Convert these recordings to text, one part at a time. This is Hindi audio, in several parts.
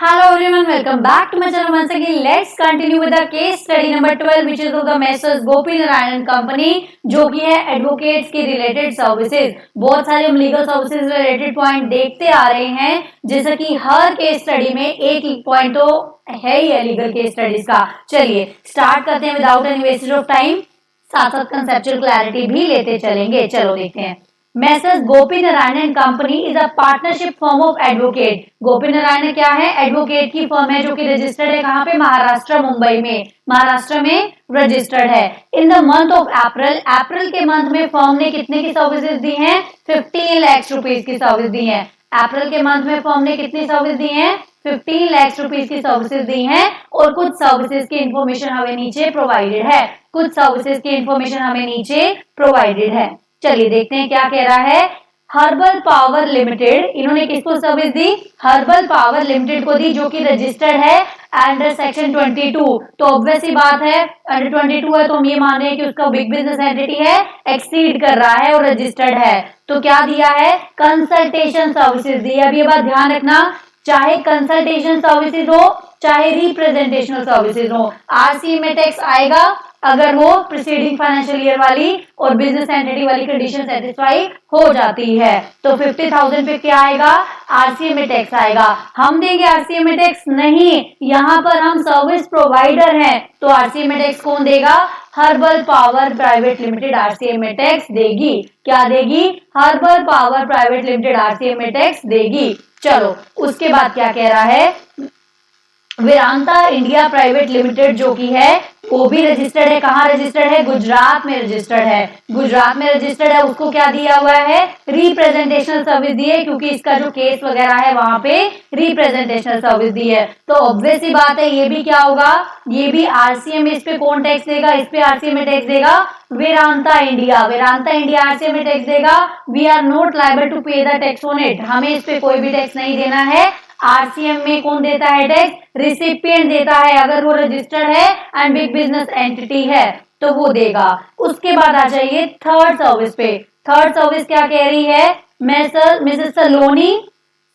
Hello everyone, welcome back to my channel once again. Let's continue with the case study number 12 which is of the Messrs Gopi Narayan company जो कि है एडवोकेट्स की रिलेटेड सर्विसेज। बहुत सारे हम लीगल सर्विसेज रिलेटेड पॉइंट देखते आ रहे हैं, जैसे कि हर केस स्टडी में एक पॉइंट तो है ही है लीगल केस स्टडीज का। चलिए स्टार्ट करते हैं without any wastage of time, साथ साथ कंसेप्चुअल क्लैरिटी भी लेते चलेंगे। चलो देखते हैं। Messrs Gopi Narayan company is a partnership firm of advocate. Gopi Narayan क्या है? एडवोकेट की फर्म है जो कि रजिस्टर्ड है कहाँ पे? महाराष्ट्र, मुंबई में। महाराष्ट्र में रजिस्टर्ड है। In the month of April, अप्रैल के मंथ में फर्म ने कितने की सर्विसेज दी हैं? 15 लाख रुपीज की सर्विस दी है। अप्रैल के मंथ में फर्म ने कितनी सर्विस दी है? 15 लाख रुपीज की सर्विसेज दी हैं। और कुछ सर्विसेज की इंफॉर्मेशन हमें नीचे प्रोवाइडेड है। कुछ सर्विसेज की इंफॉर्मेशन हमें नीचे प्रोवाइडेड है। चलिए देखते हैं क्या कह रहा है। हर्बल पावर लिमिटेड, इन्होंने किसको सर्विस दी? हर्बल पावर लिमिटेड को दी, जो कि रजिस्टर्ड है अंडर सेक्शन 22। तो ऑब्वियस ही बात है, अंडर 22 है तो हम ये मान रहे हैं कि उसका बिग बिजनेस एंटिटी है, एक्सीड कर रहा है और रजिस्टर्ड है। तो क्या दिया है? कंसल्टेशन सर्विसेज दी है। अब ये बात ध्यान रखना, चाहे कंसल्टेशन सर्विसेज हो चाहे रिप्रेजेंटेशनल सर्विसेज हो, आरसीए में टैक्स आएगा अगर वो प्रीसीडिंग फाइनेंशियल ईयर वाली और बिजनेस एंटिटी वाली कंडीशन सेटिस्फाई हो जाती है। तो 50,000 पे क्या आएगा? आरसीए में टैक्स आएगा। हम देंगे आरसीए में टैक्स? नहीं, यहाँ पर हम सर्विस प्रोवाइडर हैं, तो आरसीए में टैक्स कौन देगा? Herbal power private limited RCA में टैक्स देगी। क्या देगी? Herbal power private limited RCA में टैक्स देगी। चलो उसके बाद क्या कह रहा है? वेदांता इंडिया प्राइवेट लिमिटेड जो कि है वो भी रजिस्टर्ड है। कहाँ रजिस्टर्ड है? गुजरात में रजिस्टर्ड है। गुजरात में रजिस्टर्ड है, उसको क्या दिया हुआ है? रिप्रेजेंटेशनल सर्विस दी है, क्योंकि इसका जो केस वगैरह है वहां पे रिप्रेजेंटेशनल सर्विस दी है। तो ऑब्वियस ही बात है, ये भी क्या होगा? ये भी आरसीए में इस पे कौन टैक्स देगा? इस पे आरसीए में टैक्स देगा Vedanta India. Vedanta India RCA में टैक्स देगा। We are not liable to pay the tax on it, हमें इस पे कोई भी टैक्स नहीं देना है। आरसीएम में कौन देता है टैक्स? रिसिपिएंट देता है, अगर वो रजिस्टर्ड है एंड बिग बिजनेस एंटिटी है तो वो देगा। उसके बाद आ जाइए थर्ड सर्विस पे। थर्ड सर्विस क्या कह रही है? Mrs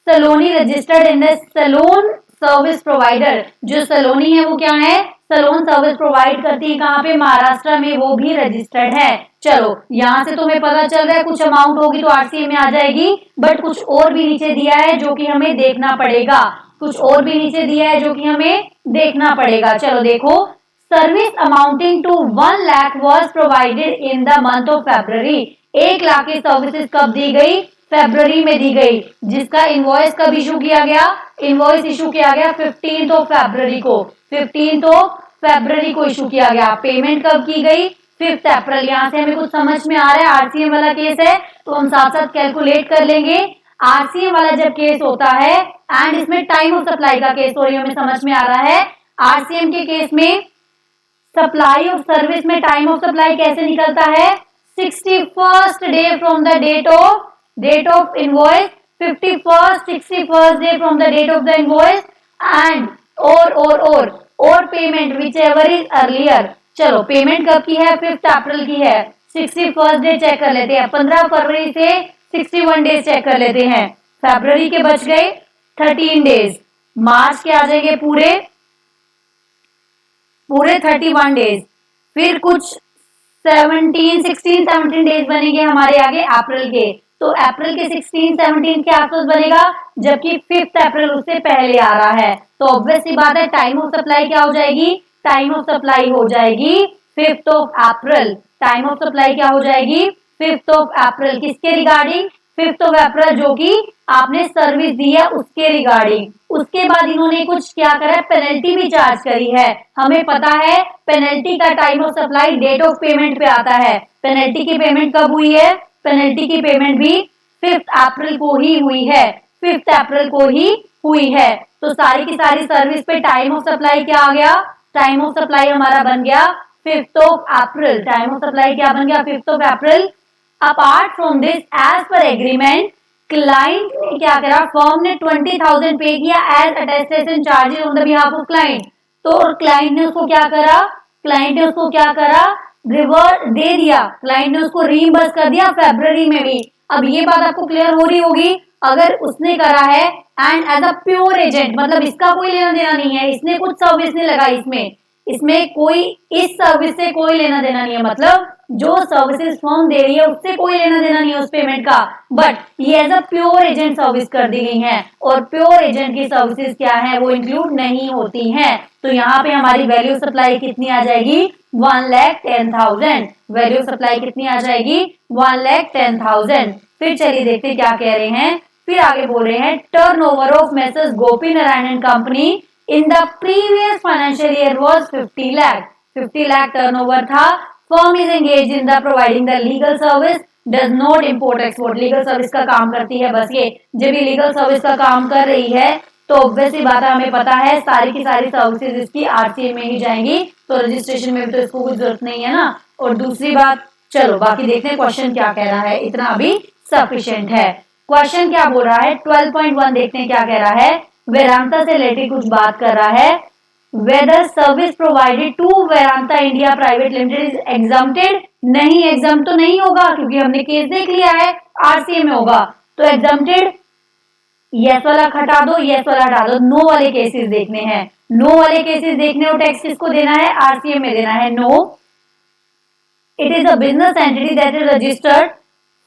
Saloni registered in the salon service provider. जो सलोनी है वो क्या है? सलोन सर्विस प्रोवाइड करती है कहाँ पे? महाराष्ट्र में, वो भी रजिस्टर्ड है। चलो यहां से तुम्हें पता चल रहा है कुछ अमाउंट होगी तो आरसीए में आ जाएगी, बट कुछ और भी नीचे दिया है जो कि हमें देखना पड़ेगा। कुछ और भी नीचे दिया है जो कि हमें देखना पड़ेगा। चलो देखो, service amounting to 1 lakh was provided in the month of February. 1 lakh की सर्विसेज कब दी गई? फेब्रुवरी में दी गई। जिसका इनवॉइस कब इशू किया गया? इनवॉइस इशू किया गया 15 ऑफ फेब्रुवरी को। 15 ऑफ फेब्रुवरी को इशू किया गया। पेमेंट कब की गई? 5 अप्रैल। यहाँ से हमें कुछ समझ में आ रहा है? आरसीएम वाला केस है तो हम साथ साथ कैलकुलेट कर लेंगे। आरसीएम वाला जब केस होता है एंड इसमें टाइम ऑफ सप्लाई का केस, सॉरी हमें समझ में आ रहा है, आरसीएम के केस में सप्लाई ऑफ सर्विस में टाइम ऑफ सप्लाई कैसे निकलता है? 61st day from the date of invoice, 61st day from the date of the invoice and और payment whichever is earlier. चलो पेमेंट कब की है? 5 अप्रैल की है। 61st डे चेक कर लेते हैं। 15 फरवरी से 61 डेज चेक कर लेते हैं। फरवरी के बच गए 13 डेज। मार्च के आ जाएंगे पूरे 31 डेज। फिर कुछ 16-17 डेज बनेंगे हमारे आगे अप्रैल के। तो अप्रैल के 16-17 के आसपास बनेगा, जबकि 5 अप्रैल उससे पहले आ रहा है। तो ऑब्वियस सी बात है, टाइम ऑफ सप्लाई क्या हो जाएगी? टाइम ऑफ सप्लाई हो जाएगी 5 of April. Time of supply क्या हो जाएगी? 5 ऑफ अप्रैल। किसके रिगार्डिंग? 5 ऑफ अप्रैल जो कि आपने सर्विस दी है उसके रिगार्डिंग। उसके बाद इन्होंने कुछ क्या करा? पेनल्टी भी चार्ज करी है। हमें पता है पेनल्टी का time of supply date of payment पे आता है। पेनल्टी की पेमेंट कब हुई है? पेनल्टी की पेमेंट भी 5 अप्रैल को ही हुई है। 5 अप्रैल को ही हुई है। तो सारी की सारी सर्विस पे टाइम ऑफ सप्लाई क्या आ गया? टाइम ऑफ सप्लाई हमारा बन गया 5 of April. Time of supply क्या बन गया? 5 of April. Apart from this, as per agreement, client ने क्या करा? फर्म ने 20,000 पे किया as attestation charges on the behalf of client. तो क्लाइंट ने उसको क्या करा? क्लाइंट ने उसको क्या करा? रिवर्स दे दिया। क्लाइंट ने उसको रीइंबर्स कर दिया फरवरी में भी। अब ये बात आपको क्लियर हो रही होगी, अगर उसने करा है and as a pure agent, मतलब इसका कोई लेना देना नहीं है, इसने कुछ सर्विस नहीं लगाई, इसमें कोई इस सर्विस से कोई लेना देना नहीं है, मतलब जो सर्विसेज फर्म दे रही है उससे कोई लेना देना नहीं है उस पेमेंट का, बट ये as a pure agent service कर दी गई है। और प्योर एजेंट की सर्विसेज क्या है, वो इंक्लूड नहीं होती हैं। तो यहाँ पे हमारी वैल्यू सप्लाई कितनी आ जाएगी, 1,10,000। वैल्यू सप्लाई कितनी आ जाएगी, 1,10,000। फिर चलिए देखते क्या कह रहे हैं। फिर आगे बोल रहे हैं turnover of Messrs Gopi Narayan company in the previous financial year was 50 lakh. 50 lakh turnover था। Firm is engage in the providing the legal service does not import export. Legal service का काम करती है बस ये। जब ये लीगल सर्विस का काम कर रही है तो ऑब्वियसली बात है, हमें पता है सारी की सारी सर्विसेज इसकी आरसीए में ही जाएंगी, तो रजिस्ट्रेशन में भी तो इसको कुछ जरूरत नहीं है ना। और दूसरी बात, चलो बाकी देखते हैं क्वेश्चन क्या कह रहा है, इतना अभी सफिशिएंट है। क्वेश्चन क्या बोल रहा है 12.1 देखते हैं क्या कह रहा है। वेदांता से रिलेटेड कुछ बात कर रहा है। Whether service provided to Vedanta India private limited is exempted. नहीं, एग्जाम तो नहीं होगा क्योंकि हमने केस देख लिया है, आरसीए में होगा। तो एग्जम्प्टेड यस वाला हटा दो, यस वाला हटा दो, नो वाले केसेस देखने हैं। नो वाले केसेस देखने हो, टैक्स किसको देना है, आरसीए में देना है। No, it is a business entity that is registered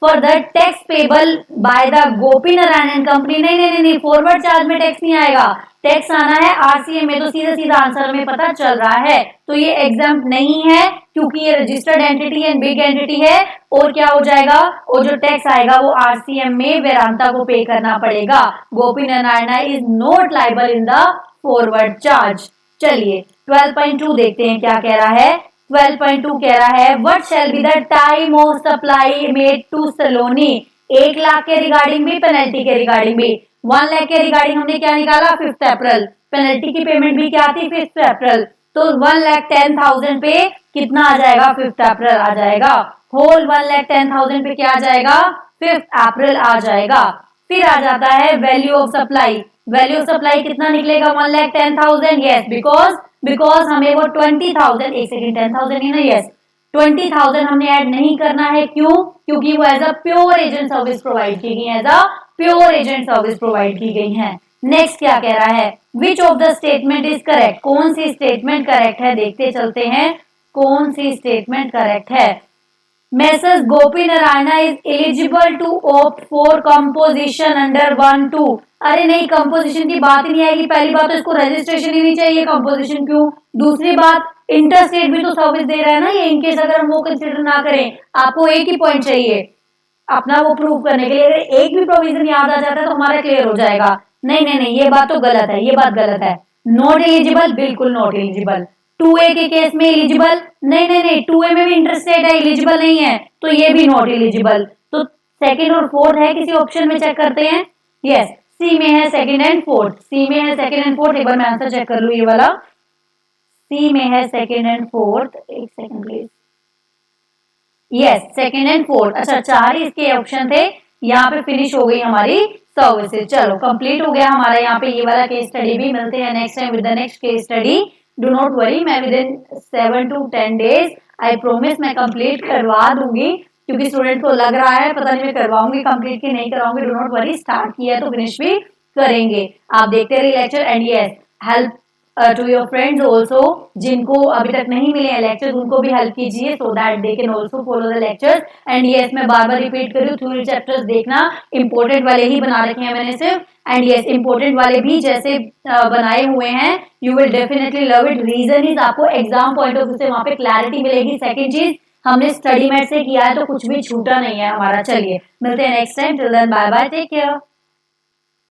for the tax payable by the Gopi Narayan company. नहीं नहीं नहीं, फॉरवर्ड चार्ज में टैक्स नहीं आएगा, टैक्स आना है आरसीए में। तो सीधा सीधा आंसर में पता चल रहा है, तो ये एग्जाम नहीं है क्योंकि ये registered entity and big entity है। और क्या हो जाएगा, और जो टैक्स आएगा वो आरसीएम में वेदांता को पे करना पड़ेगा। Gopi Narayan is not liable in the forward charge. चलिए 12.2 देखते हैं क्या कह रहा है। 12.2 कह रहा है what shall be the time of supply made to Saloni. 1 lakh के रिगार्डिंग भी, पेनल्टी के रिगार्डिंग भी। 1 लाख के रिगार्डिंग हमने क्या निकाला, 5 अप्रैल। पेनल्टी की पेमेंट भी क्या थी, 5 अप्रैल। तो 1,10,000 पे कितना आ जाएगा, 5 अप्रैल आ जाएगा। होल 1,10,000 पे क्या आ जाएगा, 5 अप्रैल आ जाएगा। फिर आ जाता है value of supply. Value of supply कितना निकलेगा, 1,10,000। यस, बिकॉज हमें वो 20,000, एक सेकेंड 10,000 ही ना, यस 20,000 हमने ऐड नहीं करना है। क्यों, क्योंकि वो as a pure agent service provide की गई है, as a pure agent service provide की गई है। नेक्स्ट क्या कह रहा है, which of the statement is correct. कौन सी स्टेटमेंट करेक्ट है, देखते चलते हैं कौन सी स्टेटमेंट करेक्ट है। Messrs. Gopi Narayana is eligible to opt for composition under 1-2। अरे नहीं, कंपोजिशन की बात ही नहीं आएगी। पहली बात तो इसको रजिस्ट्रेशन ही नहीं चाहिए, कंपोजिशन क्यों। दूसरी बात, इंटरस्टेट भी तो सर्विस दे रहा है ना ये, इनकेस अगर हम वो कंसिडर ना करें, आपको एक ही पॉइंट चाहिए अपना वो प्रूव करने के लिए। अगर एक भी प्रोविजन याद आ जाता है तो हमारा क्लियर हो जाएगा। नहीं नहीं नहीं, ये बात तो गलत है, ये बात गलत है। नॉट एलिजिबल, बिल्कुल नॉट एलिजिबल। 2A के केस में एलिजिबल, नहीं नहीं नहीं, 2A में भी इंटरेस्टेड है, एलिजिबल नहीं है, तो ये भी नॉट एलिजिबल। तो सेकंड और फोर्थ है किसी ऑप्शन में, चेक करते हैं। यस, सी में है सेकंड एंड फोर्थ, सी में है सेकंड एंड फोर्थ। एक बार मैं आंसर चेक कर लूं, ये वाला सी में है सेकंड एंड फोर्थ। एक second please, yes second and fourth. अच्छा, 4 ही इसके ऑप्शन थे। यहाँ पे फिनिश हो गई हमारी सर्विसेज। चलो कंप्लीट हो गया हमारा यहाँ पे ये वाला केस स्टडी भी। मिलते हैं next time with the next case study. Do not worry, मैं within 7 to 10 days I promise मैं कंप्लीट करवा दूंगी, क्योंकि स्टूडेंट को लग रहा है पता नहीं मैं करवाऊंगी कंप्लीट की नहीं करवाऊंगी। डू नॉट वरी, स्टार्ट किया है तो फिनिश भी करेंगे। आप देखते रहिए lecture and yes help to your friends also, जिनको अभी तक नहीं मिले हैं लेक्चर्स उनको भी हेल्प कीजिए, so that they can also follow the lectures. And yes, मैं बार बार रिपीट कर रही हूँ, थ्योरी चैप्टर्स देखना, इंपॉर्टेंट वाले ही बना रखे हैं मैंने सिर्फ। एंड यस, इंपॉर्टेंट वाले भी जैसे बनाए हुए हैं, you will definitely love it. Reason is आपको एग्जाम पॉइंट ऑफ व्यू से वहां पे क्लैरिटी मिलेगी। सेकंड चीज, हमने स्टडी मैट से किया है तो कुछ भी छूटा नहीं है हमारा। चलिए मिलते हैं next time, till then bye bye, take care.